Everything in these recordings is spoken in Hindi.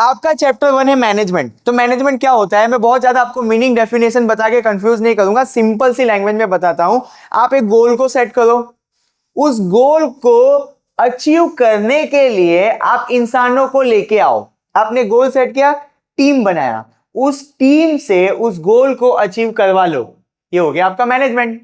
आपका चैप्टर 1 है मैनेजमेंट। तो मैनेजमेंट क्या होता है, मैं बहुत ज्यादा आपको मीनिंग डेफिनेशन बता के कंफ्यूज नहीं करूंगा, सिंपल सी लैंग्वेज में बताता हूं। आप एक गोल को सेट करो, उस गोल को अचीव करने के लिए आप इंसानों को लेके आओ। आपने गोल सेट किया, टीम बनाया, उस टीम से उस गोल को अचीव करवा लो। ये हो गया आपका मैनेजमेंट,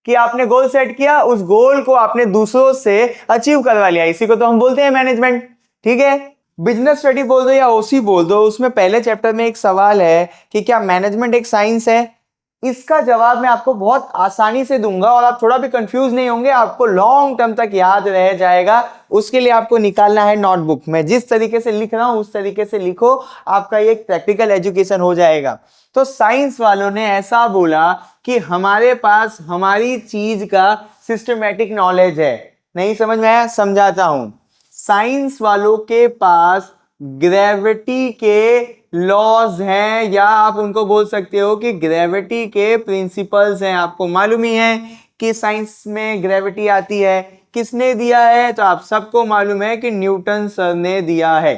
कि आपने गोल सेट किया, उस गोल को आपने दूसरों से अचीव करवा लिया, इसी को तो हम बोलते हैं मैनेजमेंट। ठीक है, बिजनेस स्टडी बोल दो या ओसी बोल दो, उसमें पहले चैप्टर में एक सवाल है कि क्या मैनेजमेंट एक साइंस है। इसका जवाब मैं आपको बहुत आसानी से दूंगा और आप थोड़ा भी कंफ्यूज नहीं होंगे, आपको लॉन्ग टर्म तक याद रह जाएगा। उसके लिए आपको निकालना है नोटबुक में, जिस तरीके से लिख रहा हूं उस तरीके से लिखो, आपका ये प्रैक्टिकल एजुकेशन हो जाएगा। तो साइंस वालों ने ऐसा बोला कि हमारे पास हमारी चीज का सिस्टमैटिक नॉलेज है। नहीं समझ में आया, समझाता हूं। साइंस वालों के पास ग्रेविटी के लॉज हैं, या आप उनको बोल सकते हो कि ग्रेविटी के प्रिंसिपल्स हैं। आपको मालूम ही है कि साइंस में ग्रेविटी आती है, किसने दिया है? तो आप सबको मालूम है कि न्यूटन सर ने दिया है।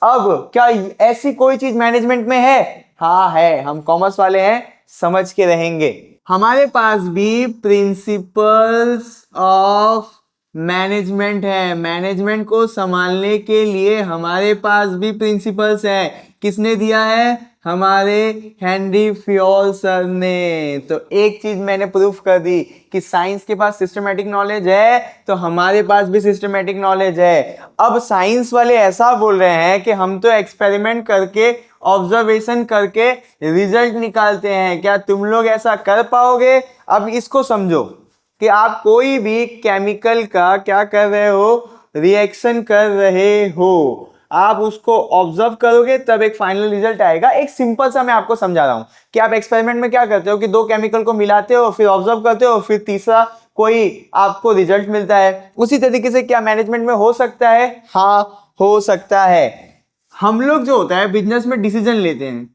अब क्या ऐसी कोई चीज मैनेजमेंट में है? हाँ है, हम कॉमर्स वाले हैं, समझ के रहेंगे। हमारे पास भी प्रिंसिपल्स ऑफ मैनेजमेंट है। मैनेजमेंट को संभालने के लिए हमारे पास भी प्रिंसिपल्स हैं। किसने दिया है? हमारे हेनरी फ्योल सर ने। तो एक चीज मैंने प्रूफ कर दी कि साइंस के पास सिस्टमैटिक नॉलेज है, तो हमारे पास भी सिस्टमैटिक नॉलेज है। अब साइंस वाले ऐसा बोल रहे हैं कि हम तो एक्सपेरिमेंट करके, ऑब्जर्वेशन करके रिजल्ट निकालते हैं, क्या तुम लोग ऐसा कर पाओगे? अब इसको समझो कि आप कोई भी केमिकल का क्या कर रहे हो, रिएक्शन कर रहे हो, आप उसको ऑब्जर्व करोगे तब एक फाइनल रिजल्ट आएगा। एक सिंपल सा मैं आपको समझा रहा हूं कि आप एक्सपेरिमेंट में क्या करते हो कि दो केमिकल को मिलाते हो, फिर ऑब्जर्व करते हो, फिर तीसरा कोई आपको रिजल्ट मिलता है। उसी तरीके से क्या मैनेजमेंट में हो सकता है? हाँ हो सकता है। हम लोग जो होता है बिजनेस में डिसीजन लेते हैं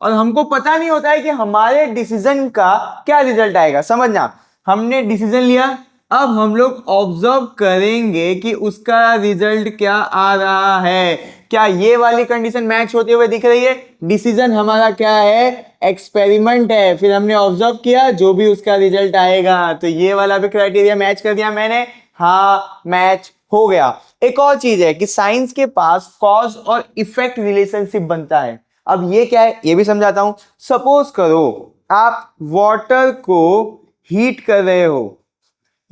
और हमको पता नहीं होता है कि हमारे डिसीजन का क्या रिजल्ट आएगा। समझना, हमने डिसीजन लिया, अब हम लोग ऑब्जर्व करेंगे कि उसका रिजल्ट क्या आ रहा है। क्या ये वाली कंडीशन मैच होते हुए दिख रही है? डिसीजन हमारा क्या है? एक्सपेरिमेंट है। फिर हमने ऑब्जर्व किया, जो भी उसका रिजल्ट आएगा, तो ये वाला भी क्राइटेरिया मैच कर दिया मैंने, हाँ मैच हो गया। एक और चीज है कि साइंस के पास कॉज और इफेक्ट रिलेशनशिप बनता है। अब ये क्या है ये भी समझाता हूं। सपोज करो आप वाटर को हीट कर रहे हो,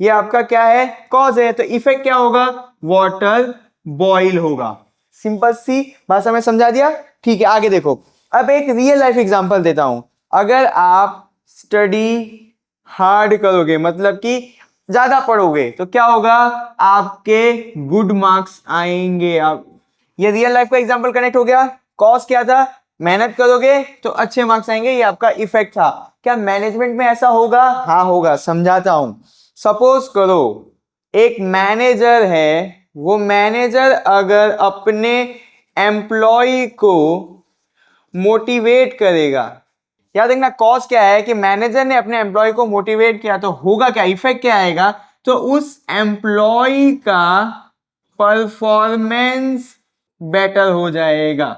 ये आपका क्या है? कॉज है। तो इफेक्ट क्या होगा? वाटर बॉईल होगा। सिंपल सी भाषा में समझा दिया। ठीक है, आगे देखो। अब एक रियल लाइफ एग्जांपल देता हूं। अगर आप स्टडी हार्ड करोगे, मतलब कि ज्यादा पढ़ोगे, तो क्या होगा? आपके गुड मार्क्स आएंगे। आप ये रियल लाइफ का एग्जांपल कनेक्ट हो गया। कॉज क्या था? मेहनत करोगे तो अच्छे मार्क्स आएंगे, ये आपका इफेक्ट था। क्या मैनेजमेंट में ऐसा होगा? हाँ होगा, समझाता हूं। सपोज करो एक मैनेजर है, वो मैनेजर अगर अपने एम्प्लॉय को मोटिवेट करेगा, याद देखना कॉज क्या है कि मैनेजर ने अपने एम्प्लॉय को मोटिवेट किया, तो होगा क्या? इफेक्ट क्या आएगा? तो उस एम्प्लॉय का परफॉर्मेंस बेटर हो जाएगा।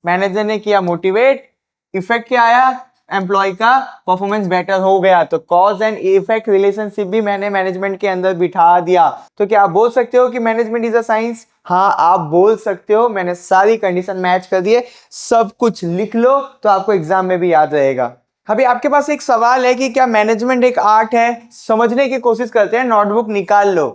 मैनेजर ने किया मोटिवेट, इफेक्ट क्या आया? एम्प्लॉय का परफॉर्मेंस बेटर हो गया। तो कॉज एंड इफेक्ट रिलेशनशिप भी मैंने मैनेजमेंट के अंदर बिठा दिया। तो क्या आप बोल सकते हो कि मैनेजमेंट इज अ साइंस? हाँ आप बोल सकते हो। मैंने सारी कंडीशन मैच कर दिए, सब कुछ लिख लो तो आपको एग्जाम में भी याद रहेगा। अभी आपके पास एक सवाल है कि क्या मैनेजमेंट एक आर्ट है? समझने की कोशिश करते हैं, नोटबुक निकाल लो।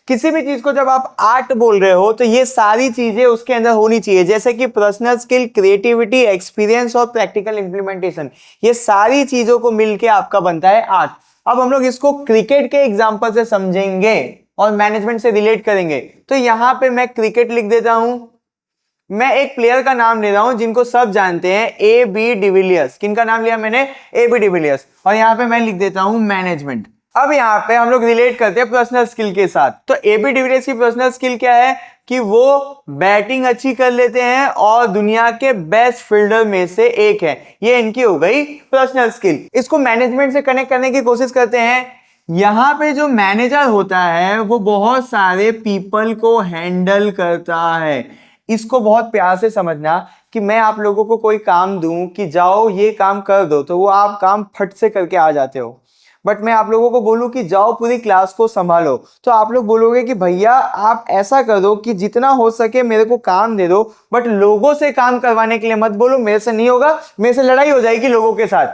किसी भी चीज को जब आप आर्ट बोल रहे हो तो ये सारी चीजें उसके अंदर होनी चाहिए, जैसे कि पर्सनल स्किल, क्रिएटिविटी, एक्सपीरियंस और प्रैक्टिकल इंप्लीमेंटेशन। ये सारी चीजों को मिलके आपका बनता है आर्ट। अब हम लोग इसको क्रिकेट के एग्जांपल से समझेंगे और मैनेजमेंट से रिलेट करेंगे। तो यहां पे मैं क्रिकेट लिख देता हूं। मैं एक प्लेयर का नाम ले रहा हूं जिनको सब जानते हैं, ए बी डिविलियर्स। किनका नाम लिया मैंने? A B de Villiers. और यहां पे मैं लिख देता हूं मैनेजमेंट। अब यहाँ पे हम लोग रिलेट करते हैं पर्सनल स्किल के साथ। तो एबी डिविलियर्स की पर्सनल स्किल क्या है कि वो बैटिंग अच्छी कर लेते हैं और दुनिया के बेस्ट फील्डर में से एक है। ये इनकी हो गई पर्सनल स्किल। इसको मैनेजमेंट से कनेक्ट करने की कोशिश करते हैं। यहाँ पे जो मैनेजर होता है वो बहुत सारे पीपल को हैंडल करता है। इसको बहुत प्यार से समझना कि मैं आप लोगों को कोई काम दूं कि जाओ ये काम कर दो तो वो आप काम फट से करके आ जाते हो, बट मैं आप लोगों को बोलूं कि जाओ पूरी क्लास को संभालो तो आप लोग बोलोगे कि भैया आप ऐसा कर दो कि जितना हो सके मेरे को काम दे दो, बट लोगों से काम करवाने के लिए मत बोलो, मेरे से नहीं होगा, मेरे से लड़ाई हो जाएगी लोगों के साथ,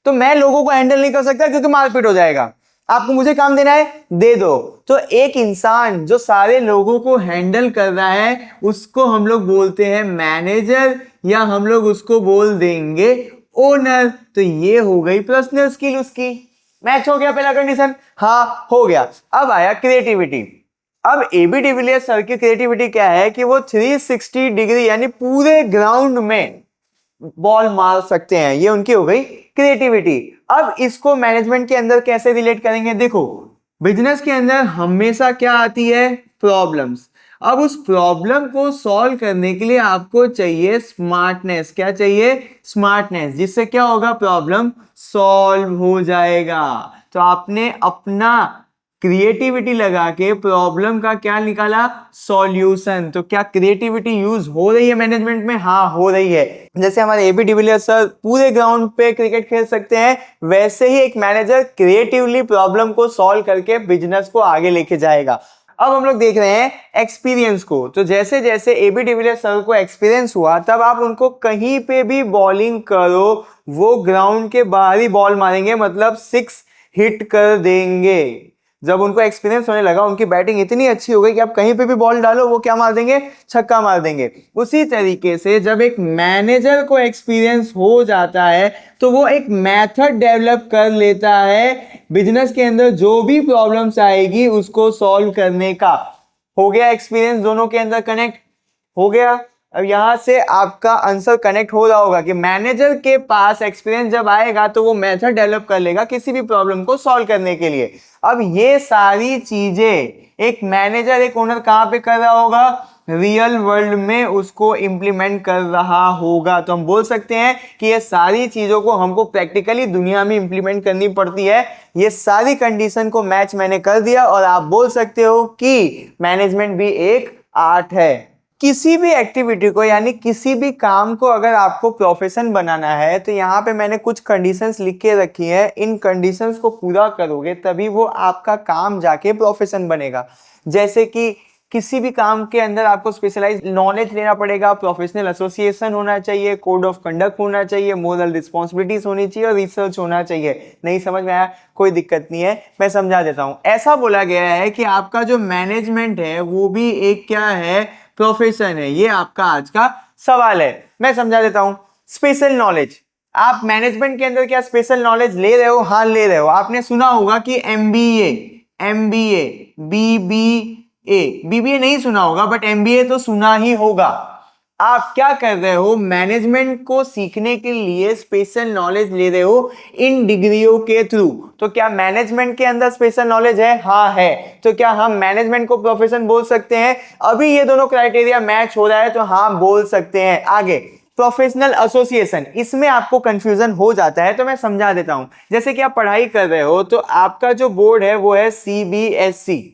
तो मैं लोगों को हैंडल नहीं कर सकता क्योंकि मारपीट हो जाएगा। आपको मुझे काम देना है, दे दो। तो एक इंसान जो सारे लोगों को हैंडल कर रहा है उसको हम लोग बोलते हैं मैनेजर, या हम लोग उसको बोल देंगे ओनर। तो ये हो गई पर्सनल स्किल उसकी। मैच हो गया पहला कंडीशन? हाँ हो गया। अब आया क्रिएटिविटी। अब एबी डिविलियर्स सर की क्रिएटिविटी क्या है कि वो 360 डिग्री यानी पूरे ग्राउंड में बॉल मार सकते हैं, ये उनकी हो गई क्रिएटिविटी। अब इसको मैनेजमेंट के अंदर कैसे रिलेट करेंगे? देखो बिजनेस के अंदर हमेशा क्या आती है? प्रॉब्लम्स। अब उस प्रॉब्लम को सॉल्व करने के लिए आपको चाहिए स्मार्टनेस। क्या चाहिए? स्मार्टनेस, जिससे क्या होगा? प्रॉब्लम सॉल्व हो जाएगा। तो आपने अपना क्रिएटिविटी लगा के प्रॉब्लम का क्या निकाला? सॉल्यूशन। तो क्या क्रिएटिविटी यूज हो रही है मैनेजमेंट में? हाँ हो रही है। जैसे हमारे एबी डिविलियर्स सर पूरे ग्राउंड पे क्रिकेट खेल सकते हैं, वैसे ही एक मैनेजर क्रिएटिवली प्रॉब्लम को सॉल्व करके बिजनेस को आगे लेके जाएगा। अब हम लोग देख रहे हैं एक्सपीरियंस को। तो जैसे जैसे एबी डिविलियर्स सर को एक्सपीरियंस हुआ तब आप उनको कहीं पे भी बॉलिंग करो वो ग्राउंड के बाहर ही बॉल मारेंगे, मतलब 6 हिट कर देंगे। जब उनको एक्सपीरियंस होने लगा, उनकी बैटिंग इतनी अच्छी हो गई कि आप कहीं पे भी बॉल डालो वो क्या मार देंगे? छक्का मार देंगे। उसी तरीके से जब एक मैनेजर को एक्सपीरियंस हो जाता है तो वो एक मेथड डेवलप कर लेता है बिजनेस के अंदर जो भी प्रॉब्लम्स आएगी उसको सॉल्व करने का। हो गया एक्सपीरियंस दोनों के अंदर कनेक्ट हो गया। अब यहां से आपका आंसर कनेक्ट हो रहा होगा कि मैनेजर के पास एक्सपीरियंस जब आएगा तो वो मेथड डेवलप कर लेगा किसी भी प्रॉब्लम को सॉल्व करने के लिए। अब ये सारी चीजें एक मैनेजर, एक ओनर कहां पे कर रहा होगा? रियल वर्ल्ड में उसको इंप्लीमेंट कर रहा होगा। तो हम बोल सकते हैं कि ये सारी चीजों को हमको प्रैक्टिकली दुनिया में इंप्लीमेंट करनी पड़ती है। ये सारी कंडीशन को मैच मैंने कर दिया और आप बोल सकते हो कि मैनेजमेंट भी एक आर्ट है। किसी भी एक्टिविटी को यानी किसी भी काम को अगर आपको प्रोफेशन बनाना है तो यहाँ पे मैंने कुछ कंडीशंस लिख के रखी है। इन कंडीशंस को पूरा करोगे तभी वो आपका काम जाके प्रोफेशन बनेगा। जैसे कि किसी भी काम के अंदर आपको स्पेशलाइज नॉलेज लेना पड़ेगा, प्रोफेशनल एसोसिएशन होना चाहिए, कोड ऑफ कंडक्ट होना चाहिए, मोरल रिस्पॉन्सिबिलिटीज होनी चाहिए और रिसर्च होना चाहिए। नहीं समझ में आया? कोई दिक्कत नहीं है, मैं समझा देता हूँ। ऐसा बोला गया है कि आपका जो मैनेजमेंट है वो भी एक क्या है? प्रोफेशन है। ये आपका आज का सवाल है, मैं समझा देता हूं। स्पेशल नॉलेज, आप मैनेजमेंट के अंदर क्या स्पेशल नॉलेज ले रहे हो? हाँ ले रहे हो। आपने सुना होगा कि एमबीए, एमबीए, बीबीए नहीं सुना होगा बट एमबीए तो सुना ही होगा। आप क्या कर रहे हो? मैनेजमेंट को सीखने के लिए स्पेशल नॉलेज ले रहे हो इन डिग्रियों के थ्रू। तो क्या मैनेजमेंट के अंदर स्पेशल नॉलेज है? हाँ है। तो क्या हम मैनेजमेंट को प्रोफेशन बोल सकते हैं? अभी ये दोनों क्राइटेरिया मैच हो रहा है तो हाँ बोल सकते हैं। आगे प्रोफेशनल एसोसिएशन, इसमें आपको कंफ्यूजन हो जाता है तो मैं समझा देता हूं। जैसे कि आप पढ़ाई कर रहे हो तो आपका जो बोर्ड है वो है सीबीएसई।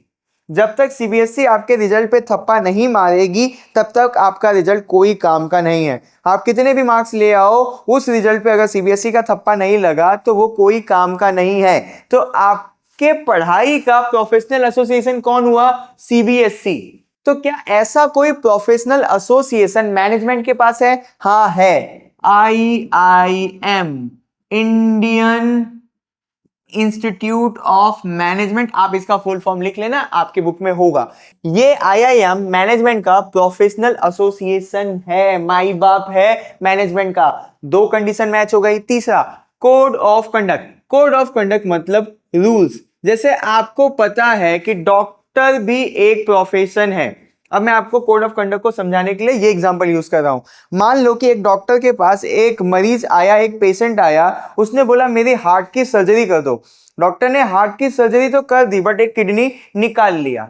जब तक सीबीएसई आपके रिजल्ट पे थप्पा नहीं मारेगी तब तक आपका रिजल्ट कोई काम का नहीं है। आप कितने भी मार्क्स ले आओ, उस रिजल्ट पे अगर सीबीएसई का थप्पा नहीं लगा तो वो कोई काम का नहीं है। तो आपके पढ़ाई का प्रोफेशनल एसोसिएशन कौन हुआ? सीबीएसई। तो क्या ऐसा कोई प्रोफेशनल एसोसिएशन मैनेजमेंट के पास है? हाँ है। IIM, Indian institute of management. आप इसका फुल फॉर्म लिख लेना, आपके बुक में होगा। ये IIM मैनेजमेंट का प्रोफेशनल एसोसिएशन है, माई बाप है मैनेजमेंट का। 2 कंडीशन मैच हो गई। तीसरा code of conduct. Code of conduct मतलब रूल्स। जैसे आपको पता है कि डॉक्टर भी एक प्रोफेशन है। अब मैं आपको कोड ऑफ कंडक्ट को समझाने के लिए ये एग्जांपल यूज कर रहा हूं। मान लो कि एक डॉक्टर के पास एक मरीज आया, एक पेशेंट आया, उसने बोला मेरी हार्ट की सर्जरी कर दो। डॉक्टर ने हार्ट की सर्जरी तो कर दी बट एक किडनी निकाल लिया।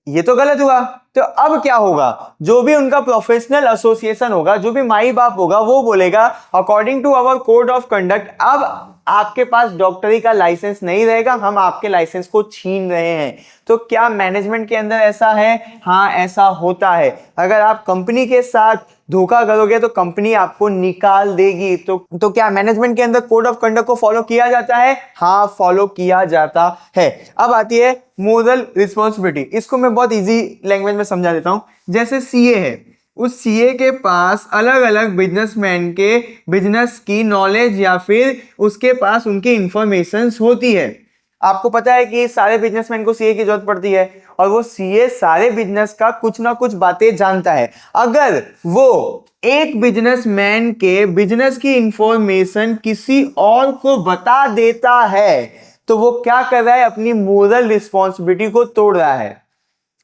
ये तो गलत हुआ। तो अब क्या होगा, जो भी उनका प्रोफेशनल एसोसिएशन होगा, जो भी माई बाप होगा, वो बोलेगा according to our code of conduct अब आपके पास डॉक्टरी का लाइसेंस नहीं रहेगा, हम आपके लाइसेंस को छीन रहे हैं। तो क्या मैनेजमेंट के अंदर ऐसा है? हाँ, ऐसा होता है। अगर आप कंपनी के साथ धोखा करोगे तो कंपनी आपको निकाल देगी। तो क्या मैनेजमेंट के अंदर कोड ऑफ कंडक्ट को फॉलो किया जाता है? हाँ, फॉलो किया जाता है। अब आती है मोरल रिस्पॉन्सिबिलिटी। इसको मैं बहुत इजी लैंग्वेज में समझा देता हूं। जैसे सीए है, उस सीए के पास अलग अलग बिजनेसमैन के बिजनेस की नॉलेज या फिर उसके पास उनकी इंफॉर्मेशन होती है। आपको पता है कि सारे बिजनेसमैन को सीए की जरूरत पड़ती है और वो सीए सारे बिजनेस का कुछ ना कुछ बातें जानता है। अगर वो एक बिजनेसमैन के बिजनेस की इंफॉर्मेशन किसी और को बता देता है तो वो क्या कर रहा है? अपनी मोरल रिस्पॉन्सिबिलिटी को तोड़ रहा है।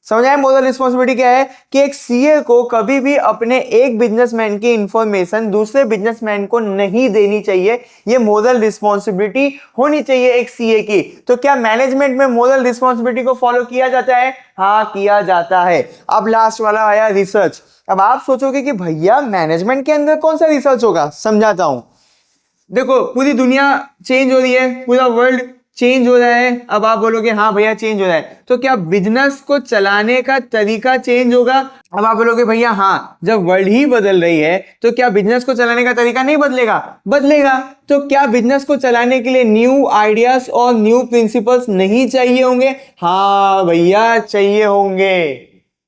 समझ आए मोरल रिस्पॉन्सिबिलिटी क्या है? कि एक सीए को कभी भी अपने एक बिजनेसमैन की इंफॉर्मेशन दूसरे बिजनेसमैन को नहीं देनी चाहिए। ये मोरल रिस्पॉन्सिबिलिटी होनी चाहिए एक सीए की। तो क्या मैनेजमेंट में मोरल रिस्पॉन्सिबिलिटी को फॉलो किया जाता है? हाँ, किया जाता है। अब लास्ट वाला आया रिसर्च। अब आप सोचोगे कि भैया मैनेजमेंट के अंदर कौन सा रिसर्च होगा? समझाता हूं। देखो, पूरी दुनिया चेंज हो रही है, पूरा वर्ल्ड चेंज हो रहा है। अब आप बोलोगे हाँ भैया चेंज हो रहा है, तो क्या बिजनेस को चलाने का तरीका चेंज होगा? अब आप बोलोगे भैया हाँ, जब वर्ल्ड ही बदल रही है तो क्या बिजनेस को चलाने का तरीका नहीं बदलेगा? बदलेगा। तो क्या बिजनेस को चलाने के लिए न्यू आइडियाज और न्यू प्रिंसिपल्स नहीं चाहिए होंगे? हाँ भैया, चाहिए होंगे।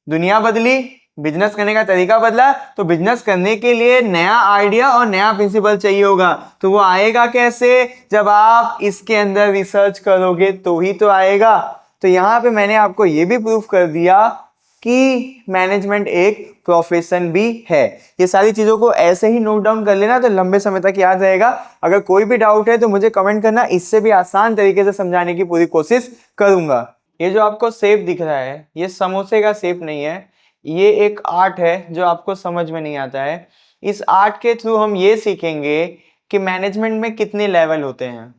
दुनिया बदली, बिजनेस करने का तरीका बदला, तो बिजनेस करने के लिए नया आइडिया और नया प्रिंसिपल चाहिए होगा। तो वो आएगा कैसे? जब आप इसके अंदर रिसर्च करोगे तो ही तो आएगा। तो यहां पे मैंने आपको ये भी प्रूफ कर दिया कि मैनेजमेंट एक प्रोफेशन भी है। ये सारी चीजों को ऐसे ही नोट डाउन कर लेना तो लंबे समय तक याद रहेगा। अगर कोई भी डाउट है तो मुझे कमेंट करना, इससे भी आसान तरीके से समझाने की पूरी कोशिश करूंगा। ये जो आपको शेप दिख रहा है, ये समोसे का शेप नहीं है, ये एक आर्ट है जो आपको समझ में नहीं आता है। इस आर्ट के थ्रू हम ये सीखेंगे कि मैनेजमेंट में कितने लेवल होते हैं।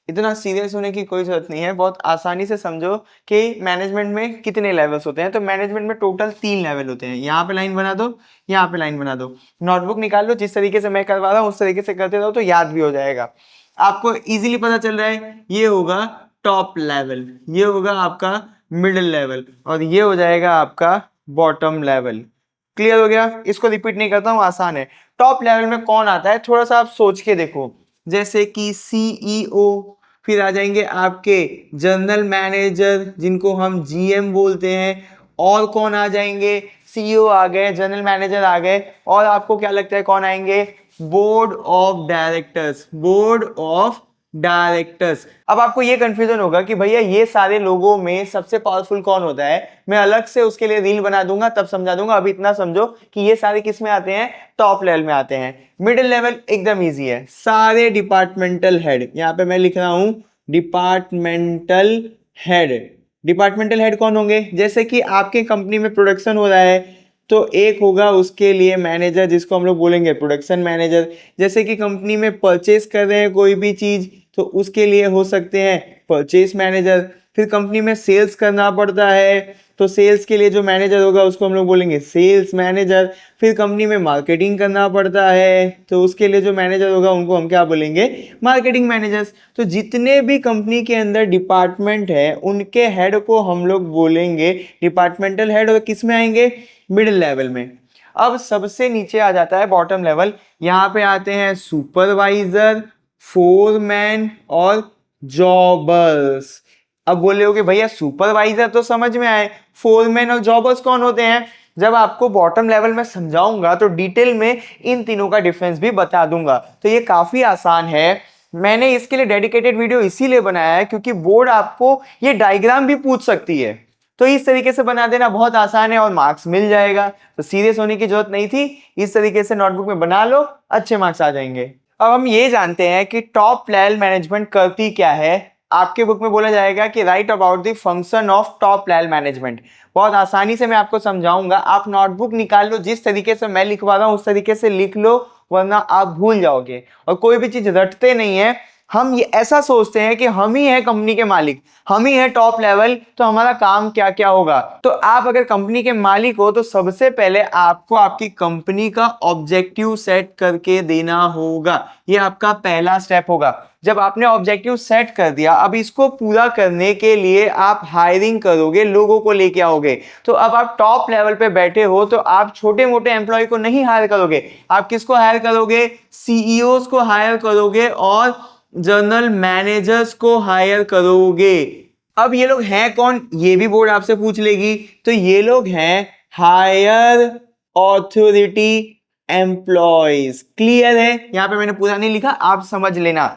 इतना सीरियस होने की कोई जरूरत नहीं है, बहुत आसानी से समझो कि मैनेजमेंट में कितने लेवल्स होते हैं। तो मैनेजमेंट में टोटल 3 लेवल होते हैं। यहाँ पे लाइन बना दो, यहाँ पे लाइन बना दो, नोटबुक निकाल लो, जिस तरीके से मैं करवा रहा हूँ उस तरीके से करते रहो तो याद भी हो जाएगा। आपको इजीली पता चल रहा है, ये होगा टॉप लेवल, ये होगा आपका मिडिल लेवल और ये हो जाएगा आपका बॉटम लेवल। क्लियर हो गया? इसको रिपीट नहीं करता हूं, आसान है। टॉप लेवल में कौन आता है, थोड़ा सा आप सोच के देखो। जैसे कि सीईओ, फिर आ जाएंगे आपके जनरल मैनेजर जिनको हम जीएम बोलते हैं, और कौन आ जाएंगे? सीईओ आ गए, जनरल मैनेजर आ गए, और आपको क्या लगता है कौन आएंगे? Board of directors, board of directors. अब आपको ये कंफ्यूजन होगा कि भैया ये सारे लोगों में सबसे पावरफुल कौन होता है। मैं अलग से उसके लिए रील बना दूंगा, तब समझा दूंगा। अभी इतना समझो कि ये सारे किस में आते हैं? टॉप लेवल में आते हैं। मिडिल लेवल एकदम इजी है, सारे डिपार्टमेंटल हेड। यहां पे मैं लिख रहा हूं डिपार्टमेंटल हेड। डिपार्टमेंटल हेड कौन होंगे? जैसे कि आपके कंपनी में प्रोडक्शन हो रहा है तो एक होगा उसके लिए मैनेजर, जिसको हम लोग बोलेंगे प्रोडक्शन मैनेजर। जैसे कि कंपनी में परचेस कर रहे हैं कोई भी चीज तो उसके लिए हो सकते हैं परचेस मैनेजर। फिर कंपनी में सेल्स करना पड़ता है तो सेल्स के लिए जो मैनेजर होगा उसको हम लोग बोलेंगे सेल्स मैनेजर। फिर कंपनी में मार्केटिंग करना पड़ता है तो उसके लिए जो मैनेजर होगा उनको हम क्या बोलेंगे? Marketing managers. तो जितने भी कंपनी के अंदर डिपार्टमेंट है उनके हेड को हम लोग बोलेंगे डिपार्टमेंटल हेड। और किस में आएंगे? मिडिल लेवल में। अब सबसे नीचे आ जाता है बॉटम लेवल। यहां पे आते हैं सुपरवाइजर, फोरमैन और जॉबर्स। अब बोले हो कि भैया सुपरवाइजर तो समझ में आए, फोरमैन और जॉबर्स कौन होते हैं? जब आपको बॉटम लेवल में समझाऊंगा तो डिटेल में इन तीनों का डिफरेंस भी बता दूंगा। तो ये काफी आसान है। मैंने इसके लिए डेडिकेटेड वीडियो इसीलिए बनाया है क्योंकि बोर्ड आपको ये डायग्राम भी पूछ सकती है। तो इस तरीके से बना देना बहुत आसान है और मार्क्स मिल जाएगा। तो सीरियस होने की जरूरत नहीं थी, इस तरीके से नोटबुक में बना लो, अच्छे मार्क्स आ जाएंगे। अब हम ये जानते हैं कि टॉप लेवल मैनेजमेंट करती क्या है। आपके बुक में बोला जाएगा कि right about the function of top level management. बहुत आसानी से मैं आपको समझाऊंगा, आप नोटबुक निकाल लो, जिस तरीके से मैं लिखवा रहा हूं उस तरीके से लिख लो, वरना आप भूल जाओगे। और कोई भी चीज रटते नहीं है, हम ये ऐसा सोचते हैं कि हम ही है कंपनी के मालिक, हम ही है टॉप लेवल, तो हमारा काम क्या क्या होगा। तो आप अगर कंपनी के मालिक हो तो सबसे पहले आपको आपकी कंपनी का ऑब्जेक्टिव सेट करके देना होगा। ये आपका पहला स्टेप होगा। जब आपने ऑब्जेक्टिव सेट कर दिया, अब इसको पूरा करने के लिए आप हायरिंग करोगे, लोगों को लेके आओगे। तो अब आप टॉप लेवल पे बैठे हो तो आप छोटे मोटे एम्प्लॉय को नहीं हायर करोगे। आप किसको हायर करोगे? सीईओज को हायर करोगे और जनरल मैनेजर्स को हायर करोगे। अब ये लोग हैं कौन, ये भी बोर्ड आपसे पूछ लेगी। तो ये लोग हैं हायर ऑथोरिटी एम्प्लॉयज। क्लियर है? यहां पे मैंने पूरा नहीं लिखा, आप समझ लेना।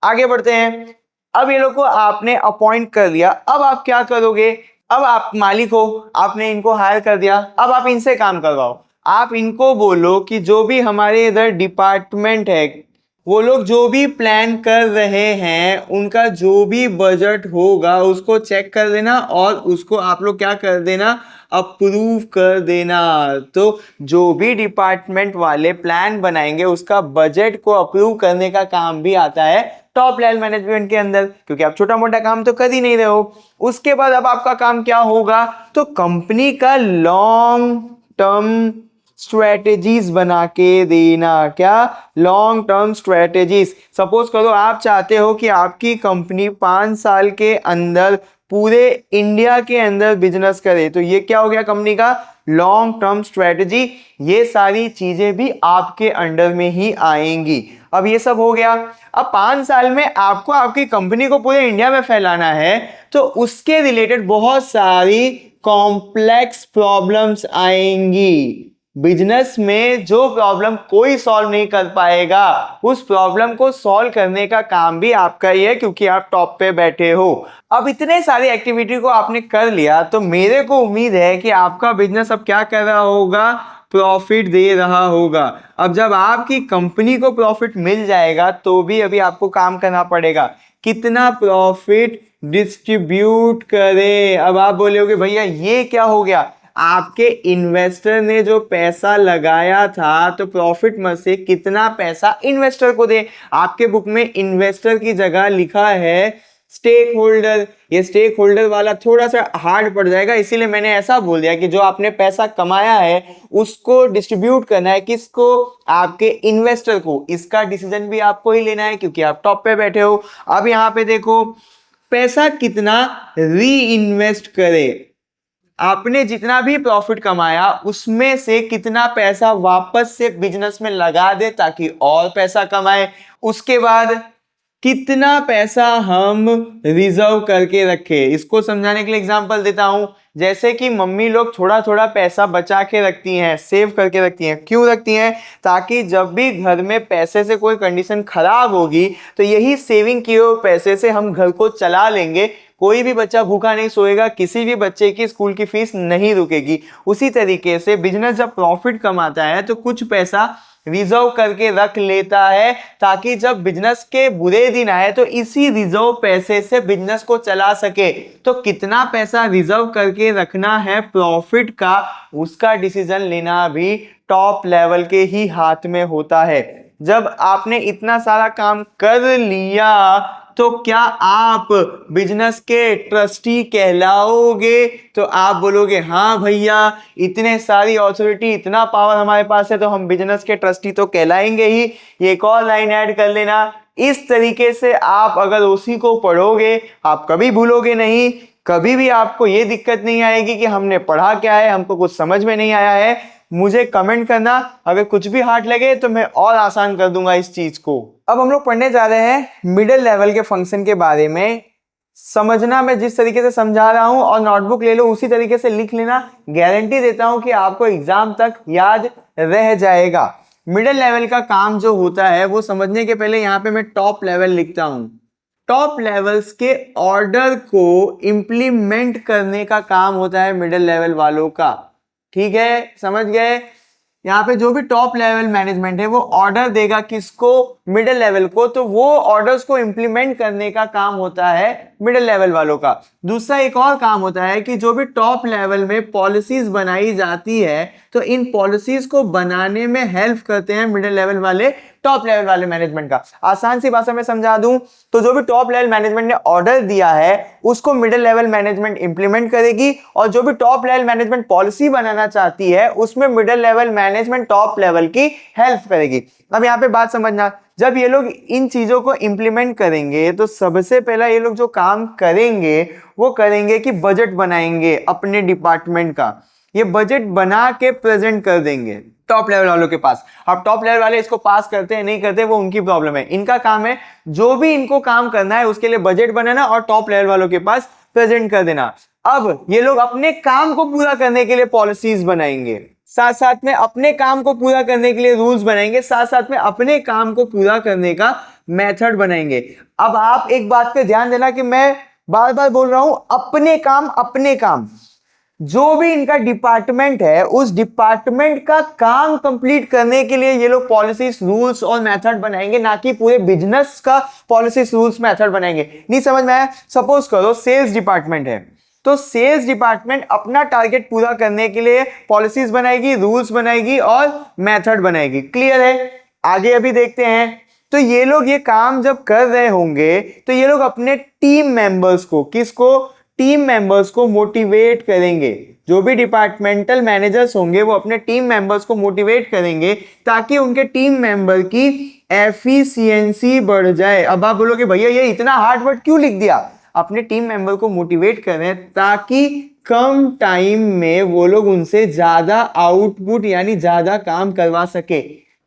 आगे बढ़ते हैं। अब ये लोग को आपने अपॉइंट कर लिया, अब आप क्या करोगे? अब आप मालिक हो, आपने इनको हायर कर दिया, अब आप इनसे काम करवाओ। आप इनको बोलो कि जो भी हमारे इधर डिपार्टमेंट है, वो लोग जो भी प्लान कर रहे हैं, उनका जो भी बजट होगा उसको चेक कर देना और उसको आप लोग क्या कर देना? अप्रूव कर देना। तो जो भी डिपार्टमेंट वाले प्लान बनाएंगे उसका बजट को अप्रूव करने का काम भी आता है टॉप लेवल मैनेजमेंट के अंदर, क्योंकि आप छोटा मोटा काम तो कर ही नहीं रहे हो। उसके बाद अब आपका काम क्या होगा? तो कंपनी का लॉन्ग टर्म स्ट्रेटेजीज बना के देना। क्या? Long term strategies. सपोज करो आप चाहते हो कि आपकी कंपनी 5 साल के अंदर पूरे इंडिया के अंदर बिजनेस करे, तो ये क्या हो गया कंपनी का लॉन्ग टर्म स्ट्रेटेजी। ये सारी चीजें भी आपके अंडर में ही आएंगी। अब ये सब हो गया। अब 5 साल में आपको आपकी कंपनी को पूरे इंडिया में फैलाना है, तो उसके रिलेटेड बहुत सारी कॉम्प्लेक्स प्रॉब्लम्स आएंगी। बिजनेस में जो प्रॉब्लम कोई सॉल्व नहीं कर पाएगा, उस प्रॉब्लम को सॉल्व करने का काम भी आपका ही है, क्योंकि आप टॉप पे बैठे हो। अब इतने सारी एक्टिविटी को आपने कर लिया, तो मेरे को उम्मीद है कि आपका बिजनेस अब क्या कर रहा होगा? प्रॉफिट दे रहा होगा। अब जब आपकी कंपनी को प्रॉफिट मिल जाएगा तो भी अभी आपको काम करना पड़ेगा। कितना प्रॉफिट डिस्ट्रीब्यूट करें? अब आप बोलोगे भैया ये क्या हो गया? आपके इन्वेस्टर ने जो पैसा लगाया था, तो प्रॉफिट में से कितना पैसा इन्वेस्टर को दे। आपके बुक में इन्वेस्टर की जगह लिखा है स्टेक होल्डर। ये स्टेक होल्डर वाला थोड़ा सा हार्ड पड़ जाएगा, इसीलिए मैंने ऐसा बोल दिया कि जो आपने पैसा कमाया है उसको डिस्ट्रीब्यूट करना है किसको? आपके इन्वेस्टर को। इसका डिसीजन भी आपको ही लेना है, क्योंकि आप टॉप पे बैठे हो। अब यहां पे देखो, पैसा कितना री इन्वेस्ट करे। आपने जितना भी प्रॉफिट कमाया उसमें से कितना पैसा वापस से बिजनेस में लगा दे ताकि और पैसा कमाए। उसके बाद कितना पैसा हम रिजर्व करके रखे। इसको समझाने के लिए एग्जांपल देता हूं। जैसे कि मम्मी लोग थोड़ा थोड़ा पैसा बचा के रखती हैं, सेव करके रखती हैं। क्यों रखती हैं? ताकि जब भी घर में पैसे से कोई कंडीशन खराब होगी तो यही सेविंग किए हुए पैसे से हम घर को चला लेंगे। कोई भी बच्चा भूखा नहीं सोएगा, किसी भी बच्चे की स्कूल की फीस नहीं रुकेगी। उसी तरीके से बिजनेस जब प्रॉफिट कमाता है तो कुछ पैसा रिजर्व करके रख लेता है, ताकि जब बिजनेस के बुरे दिन आए तो इसी रिजर्व पैसे से बिजनेस को चला सके। तो कितना पैसा रिजर्व करके रखना है प्रॉफिट का, उसका डिसीजन लेना भी टॉप लेवल के ही हाथ में होता है। जब आपने इतना सारा काम कर लिया तो क्या आप बिजनेस के ट्रस्टी कहलाओगे? तो आप बोलोगे हाँ भैया, इतने सारी ऑथोरिटी, इतना पावर हमारे पास है, तो हम बिजनेस के ट्रस्टी तो कहलाएंगे ही। ये एक और लाइन ऐड कर लेना। इस तरीके से आप अगर उसी को पढ़ोगे, आप कभी भूलोगे नहीं, कभी भी आपको ये दिक्कत नहीं आएगी कि हमने पढ़ा क्या है, हमको कुछ समझ में नहीं आया है। मुझे कमेंट करना, अगर कुछ भी हार्ड लगे तो मैं और आसान कर दूंगा इस चीज को। अब हम लोग पढ़ने जा रहे हैं मिडिल लेवल के फंक्शन के बारे में। समझना मैं जिस तरीके से समझा रहा हूं और नोटबुक ले लो उसी तरीके से लिख लेना। गारंटी देता हूं कि आपको एग्जाम तक याद रह जाएगा। मिडिल लेवल का काम जो होता है वो समझने के पहले यहां पे मैं टॉप लेवल लिखता हूं। टॉप लेवल्स के ऑर्डर को इंप्लीमेंट करने का काम होता है मिडिल लेवल वालों का। ठीक है, समझ गए? यहाँ पे जो भी टॉप लेवल मैनेजमेंट है वो ऑर्डर देगा किसको? मिडिल लेवल को। तो वो ऑर्डर्स को इंप्लीमेंट करने का काम होता है मिडिल लेवल वालों का। दूसरा एक और काम होता है कि जो भी टॉप लेवल में पॉलिसीज बनाई जाती है, तो इन पॉलिसीज को बनाने में हेल्प करते हैं मिडिल लेवल वाले टॉप लेवल वाले मैनेजमेंट का। आसान सी भाषा में समझा दूं तो जो भी टॉप लेवल मैनेजमेंट ने ऑर्डर दिया है उसको मिडिल लेवल मैनेजमेंट इंप्लीमेंट करेगी, और जो भी टॉप लेवल मैनेजमेंट पॉलिसी बनाना चाहती है उसमें middle level management top level की हेल्प करेगी। अब यहाँ पे बात समझना, जब ये लोग इन चीजों को इंप्लीमेंट करेंगे तो सबसे पहला ये लोग जो काम करेंगे वो करेंगे कि बजट बनाएंगे अपने डिपार्टमेंट का। ये बजट बना के प्रेजेंट कर देंगे टॉप लेवल वालों के पास। अब टॉप लेवल वाले इसको पास करते हैं नहीं करते वो उनकी प्रॉब्लम है, इनका काम है जो भी इनको काम करना है उसके लिए बजट बनाना और टॉप लेवल वालों के पास प्रेजेंट कर देना। अब ये लोग अपने काम को पूरा करने के लिए पॉलिसीज बनाएंगे, साथ साथ में अपने काम को पूरा करने के लिए रूल्स बनाएंगे, साथ साथ में अपने काम को पूरा करने का मेथड बनाएंगे। अब आप एक बात पे ध्यान देना कि मैं बार बार बोल रहा हूं अपने काम अपने काम। जो भी इनका डिपार्टमेंट है उस डिपार्टमेंट का काम कंप्लीट करने के लिए ये लोग पॉलिसीज रूल्स और मेथड बनाएंगे, ना कि पूरे बिजनेस का पॉलिसीज रूल्स मेथड बनाएंगे। नहीं समझ में आया? सपोज करो सेल्स डिपार्टमेंट है तो सेल्स डिपार्टमेंट अपना टारगेट पूरा करने के लिए पॉलिसीज बनाएगी, रूल्स बनाएगी और मेथड बनाएगी। क्लियर है? आगे अभी देखते हैं। तो ये लोग ये काम जब कर रहे होंगे तो ये लोग अपने टीम मेंबर्स को, किसको? टीम मेंबर्स को मोटिवेट करेंगे। जो भी डिपार्टमेंटल मैनेजर्स होंगे वो अपने टीम मेंबर्स को मोटिवेट करेंगे ताकि उनके टीम मेंबर की एफिशिएंसी बढ़ जाए। अब आप बोलोगे भैया ये इतना हार्ड वर्ड क्यों लिख दिया? अपने टीम मेंबर को मोटिवेट करें ताकि कम टाइम में वो लोग उनसे ज्यादा आउटपुट यानी ज्यादा काम करवा सके।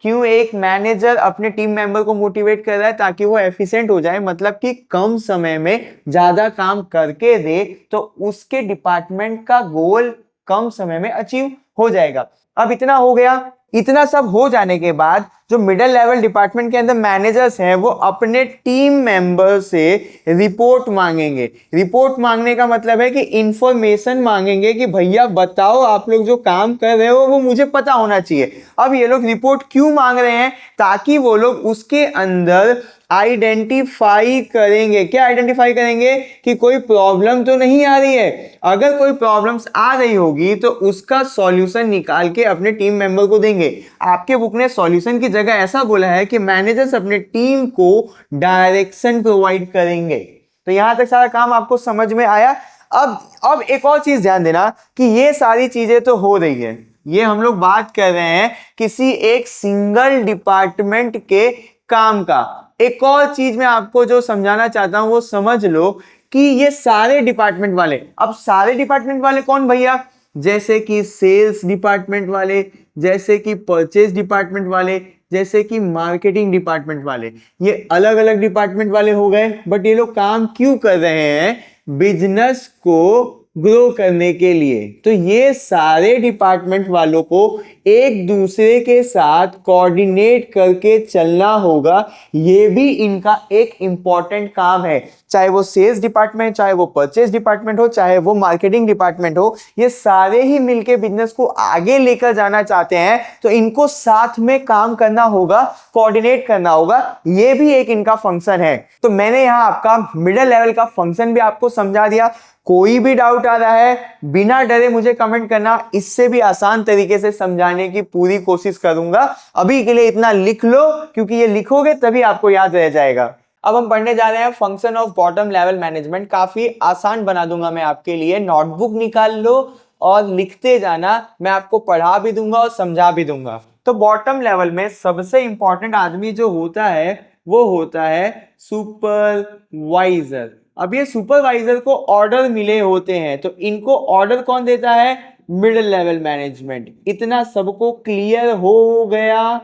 क्यों एक मैनेजर अपने टीम मेंबर को मोटिवेट कर रहा है? ताकि वो एफिशिएंट हो जाए, मतलब कि कम समय में ज्यादा काम करके दे तो उसके डिपार्टमेंट का गोल कम समय में अचीव हो जाएगा। अब इतना हो गया। इतना सब हो जाने के बाद जो मिडिल लेवल डिपार्टमेंट के अंदर मैनेजर्स हैं वो अपने टीम मेंबर से रिपोर्ट मांगेंगे। रिपोर्ट मांगने का मतलब है कि इंफॉर्मेशन मांगेंगे कि भैया बताओ आप लोग जो काम कर रहे हो वो मुझे पता होना चाहिए। अब ये लोग रिपोर्ट क्यों मांग रहे हैं? ताकि वो लोग उसके अंदर आइडेंटिफाई करेंगे। क्या आइडेंटिफाई करेंगे? कि कोई प्रॉब्लम तो नहीं आ रही है। अगर कोई प्रॉब्लम्स आ रही होगी तो उसका सॉल्यूशन निकाल के अपने टीम मेंबर को देंगे। आपके बुक ने सॉल्यूशन की जगह ऐसा बोला है कि मैनेजर्स अपने टीम को डायरेक्शन प्रोवाइड करेंगे। तो यहां तक सारा काम आपको समझ में आया? अब एक और चीज ध्यान देना कि ये सारी चीजें तो हो रही है, ये हम लोग बात कर रहे हैं किसी एक सिंगल डिपार्टमेंट के काम का। एक और चीज मैं आपको जो समझाना चाहता हूं वो समझ लो कि ये सारे डिपार्टमेंट वाले, अब सारे डिपार्टमेंट वाले कौन भैया? जैसे कि सेल्स डिपार्टमेंट वाले, जैसे कि परचेज डिपार्टमेंट वाले, जैसे कि मार्केटिंग डिपार्टमेंट वाले, ये अलग अलग डिपार्टमेंट वाले हो गए। बट ये लोग काम क्यों कर रहे हैं? बिजनेस को ग्रो करने के लिए। तो ये सारे डिपार्टमेंट वालों को एक दूसरे के साथ कोऑर्डिनेट करके चलना होगा। ये भी इनका एक इंपॉर्टेंट काम है। चाहे वो सेल्स डिपार्टमेंट, चाहे वो परचेज डिपार्टमेंट हो, चाहे वो मार्केटिंग डिपार्टमेंट हो, ये सारे ही मिलके बिजनेस को आगे लेकर जाना चाहते हैं तो इनको साथ में काम करना होगा, कोऑर्डिनेट करना होगा। ये भी एक इनका फंक्शन है। तो मैंने यहाँ आपका मिडिल लेवल का फंक्शन भी आपको समझा दिया। कोई भी डाउट आ रहा है बिना डरे मुझे कमेंट करना, इससे भी आसान तरीके से समझाने की पूरी कोशिश करूंगा। अभी के लिए इतना लिख लो क्योंकि ये लिखोगे तभी आपको याद रह जाएगा। अब हम पढ़ने जा रहे हैं function of bottom level management. काफी आसान बना दूंगा मैं आपके लिए। नोटबुक निकाल लो और लिखते जाना, मैं आपको पढ़ा भी दूंगा और समझा भी दूंगा। तो बॉटम लेवल में सबसे इंपॉर्टेंट आदमी जो होता है वो होता है सुपरवाइजर। अब ये सुपरवाइजर को ऑर्डर मिले होते हैं तो इनको ऑर्डर कौन देता है? Middle level management. इतना सबको क्लियर हो गया?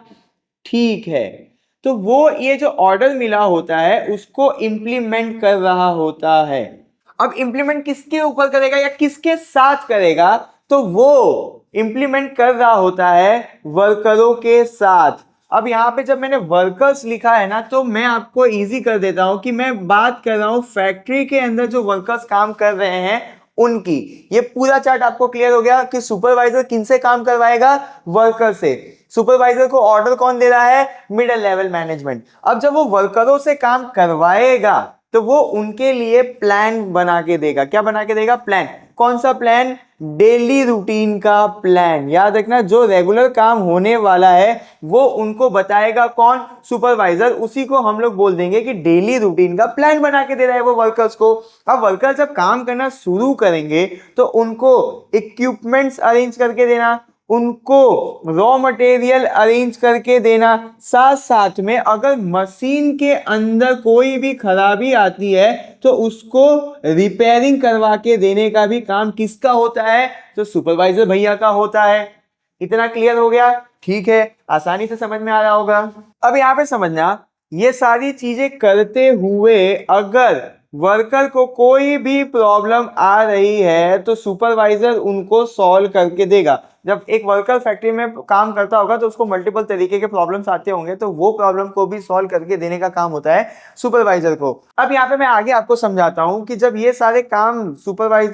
ठीक है। तो वो ये जो ऑर्डर मिला होता है उसको इंप्लीमेंट कर रहा होता है। अब इंप्लीमेंट किसके ऊपर करेगा या किसके साथ करेगा? तो वो इंप्लीमेंट कर रहा होता है वर्करों के साथ। अब यहाँ पे जब मैंने वर्कर्स लिखा है ना तो मैं आपको इजी कर देता हूं कि मैं बात कर रहा हूं फैक्ट्री के अंदर जो वर्कर्स काम कर रहे हैं उनकी। ये पूरा चार्ट आपको क्लियर हो गया कि सुपरवाइजर किनसे काम करवाएगा? वर्कर से। सुपरवाइजर को ऑर्डर कौन दे रहा है? Middle level management. अब जब वो वर्करों से काम करवाएगा तो वो उनके लिए प्लान बना के देगा। क्या बना के देगा? प्लान। कौन सा प्लान? डेली रूटीन का प्लान। याद रखना, जो रेगुलर काम होने वाला है वो उनको बताएगा कौन? सुपरवाइजर। उसी को हम लोग बोल देंगे कि डेली रूटीन का प्लान बना के दे रहा है वो वर्कर्स को। अब वर्कर्स जब काम करना शुरू करेंगे तो उनको इक्विपमेंट्स अरेंज करके देना, उनको रॉ मटेरियल अरेंज करके देना, साथ साथ में अगर मशीन के अंदर कोई भी खराबी आती है तो उसको रिपेयरिंग करवा के देने का भी काम किसका होता है? तो सुपरवाइजर भैया का होता है। इतना क्लियर हो गया? ठीक है, आसानी से समझ में आ रहा होगा। अब यहाँ पे समझना, ये सारी चीजें करते हुए अगर वर्कर को कोई भी प्रॉब्लम आ रही है तो सुपरवाइजर उनको सॉल्व करके देगा। जब एक वर्कर फैक्ट्री में काम करता होगा तो उसको मल्टीपल तरीके के प्रॉब्लम्स आते होंगे, तो वो प्रॉब्लम को भी सॉल्व करके देने का काम होता है सुपरवाइजर को। अब यहाँ पे मैं आगे आपको समझाता हूं कि जब ये सारे काम सुपरवाइज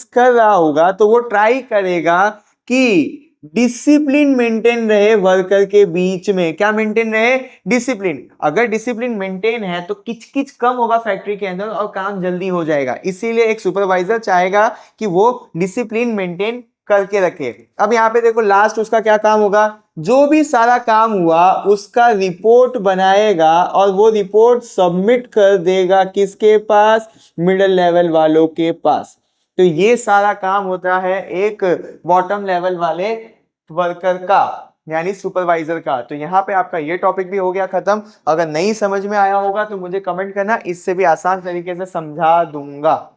कर रहा होगा तो वो ट्राई करेगा कि डिसिप्लिन मेंटेन रहे वर्कर के बीच में। क्या मेंटेन रहे? डिसिप्लिन। अगर डिसिप्लिन मेंटेन है तो किचकिच कम होगा फैक्ट्री के अंदर और काम जल्दी हो जाएगा। इसीलिए एक सुपरवाइजर चाहेगा कि वो डिसिप्लिन मेंटेन करके रखे। अब यहाँ पे देखो, लास्ट उसका क्या काम होगा? जो भी सारा काम हुआ उसका रिपोर्ट बनाएगा और वो रिपोर्ट सबमिट कर देगा किसके पास? मिडिल लेवल वालों के पास। तो ये सारा काम होता है एक बॉटम लेवल वाले वर्कर का, यानी सुपरवाइजर का। तो यहाँ पे आपका ये टॉपिक भी हो गया खत्म। अगर नहीं समझ में आया होगा तो मुझे कमेंट करना, इससे भी आसान तरीके से समझा दूंगा।